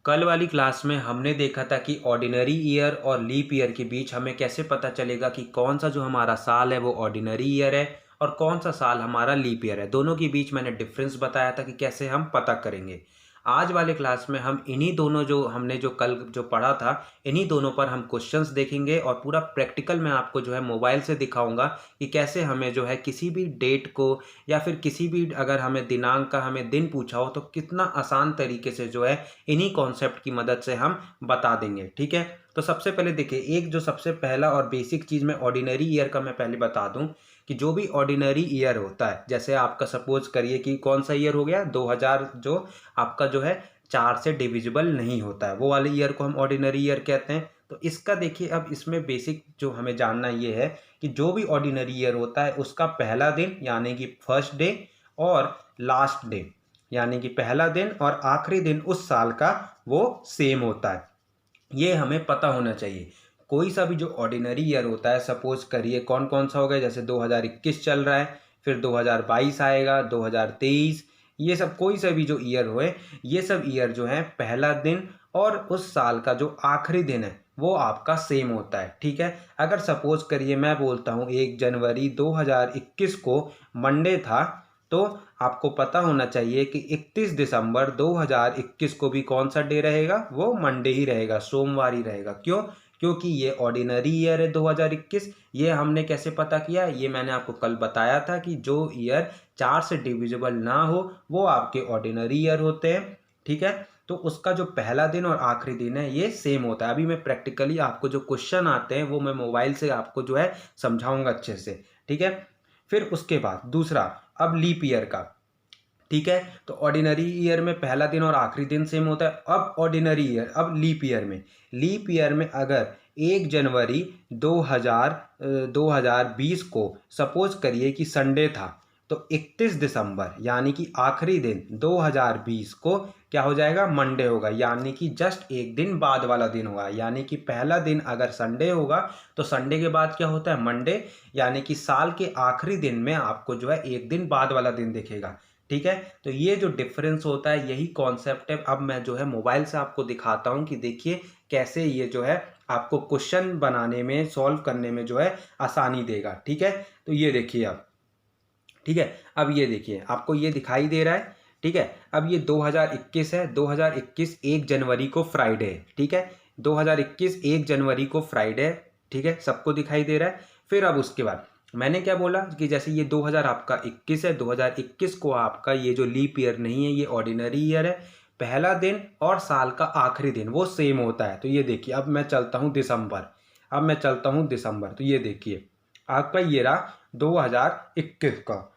कल वाली क्लास में हमने देखा था कि ऑर्डिनरी ईयर और लीप ईयर के बीच हमें कैसे पता चलेगा कि कौन सा जो हमारा साल है वो ऑर्डिनरी ईयर है और कौन सा साल हमारा लीप ईयर है। दोनों के बीच मैंने डिफरेंस बताया था कि कैसे हम पता करेंगे। आज वाले क्लास में हम इन्हीं दोनों जो हमने जो कल जो पढ़ा था इन्हीं दोनों पर हम क्वेश्चंस देखेंगे और पूरा प्रैक्टिकल मैं आपको जो है मोबाइल से दिखाऊंगा कि कैसे हमें जो है किसी भी डेट को या फिर किसी भी अगर हमें दिनांक का हमें दिन पूछा हो तो कितना आसान तरीके से जो है इन्हीं कॉन्सेप्ट की मदद से हम बता देंगे। ठीक है, तो सबसे पहले देखिए, एक जो सबसे पहला और बेसिक चीज़ मैं ऑर्डिनरी ईयर का मैं पहले बता दूं कि जो भी ऑर्डिनरी ईयर होता है, जैसे आपका सपोज करिए कि कौन सा ईयर हो गया 2000, जो आपका जो है 4 से डिविजिबल नहीं होता है, वो वाले ईयर को हम ऑर्डिनरी ईयर कहते हैं। तो इसका देखिए, अब इसमें बेसिक जो हमें जानना ये है कि जो भी ऑर्डिनरी ईयर होता है उसका पहला दिन यानी कि फर्स्ट डे और लास्ट डे यानी कि पहला दिन और आखिरी दिन उस साल का वो सेम होता है। ये हमें पता होना चाहिए। कोई सा भी जो ऑर्डिनरी ईयर होता है, सपोज करिए कौन कौन सा हो गया, जैसे 2021 चल रहा है, फिर 2022 आएगा, 2023, ये सब कोई सा भी जो ईयर होए, ये सब ईयर जो है पहला दिन और उस साल का जो आखिरी दिन है वो आपका सेम होता है। ठीक है, अगर सपोज करिए मैं बोलता हूँ 1 जनवरी 2021 को मंडे था, तो आपको पता होना चाहिए कि 31 दिसंबर 2021 को भी कौन सा डे रहेगा, वो मंडे ही रहेगा, सोमवार ही रहेगा। क्यों? क्योंकि ये ऑर्डिनरी ईयर है 2021। ये हमने कैसे पता किया, ये मैंने आपको कल बताया था कि जो ईयर 4 से डिविजिबल ना हो वो आपके ऑर्डिनरी ईयर होते हैं। ठीक है, तो उसका जो पहला दिन और आखिरी दिन है ये सेम होता है। अभी मैं प्रैक्टिकली आपको जो क्वेश्चन आते हैं वो मैं मोबाइल से आपको जो है समझाऊंगा अच्छे से। ठीक है, फिर उसके बाद दूसरा, अब लीप ईयर का। ठीक है, तो ऑर्डिनरी ईयर में पहला दिन और आखिरी दिन सेम होता है। अब ऑर्डिनरी ईयर, अब लीप ईयर में अगर 1 जनवरी 2020 को सपोज करिए कि संडे था, तो 31 दिसंबर यानी कि आखिरी दिन 2020 को क्या हो जाएगा, मंडे होगा, यानी कि जस्ट एक दिन बाद वाला दिन होगा। यानी कि पहला दिन अगर संडे होगा तो संडे के बाद क्या होता है, मंडे, यानी कि साल के आखिरी दिन में आपको जो है एक दिन बाद वाला दिन दिखेगा। ठीक है, तो ये जो डिफरेंस होता है यही कॉन्सेप्ट है। अब मैं जो है मोबाइल से आपको दिखाता हूँ कि देखिए कैसे ये जो है आपको क्वेश्चन बनाने में, सॉल्व करने में जो है आसानी देगा। ठीक है, तो ये देखिए अब, ठीक है, अब ये देखिए आपको ये दिखाई दे रहा है। ठीक है, अब ये 2021 है, 2021 1 जनवरी को फ्राइडे है। ठीक है, 2021 1 जनवरी को फ्राइडे है। ठीक है, सबको दिखाई दे रहा है। फिर अब उसके बाद मैंने क्या बोला कि जैसे ये 2000 आपका 21 है, 2021 को आपका ये जो लीप ईयर नहीं है, ये ऑर्डिनरी ईयर है। पहला दिन और साल का आखिरी दिन वो सेम होता है। तो ये देखिए, अब मैं चलता हूँ दिसंबर, तो ये देखिए आपका ये रहा 2021 का।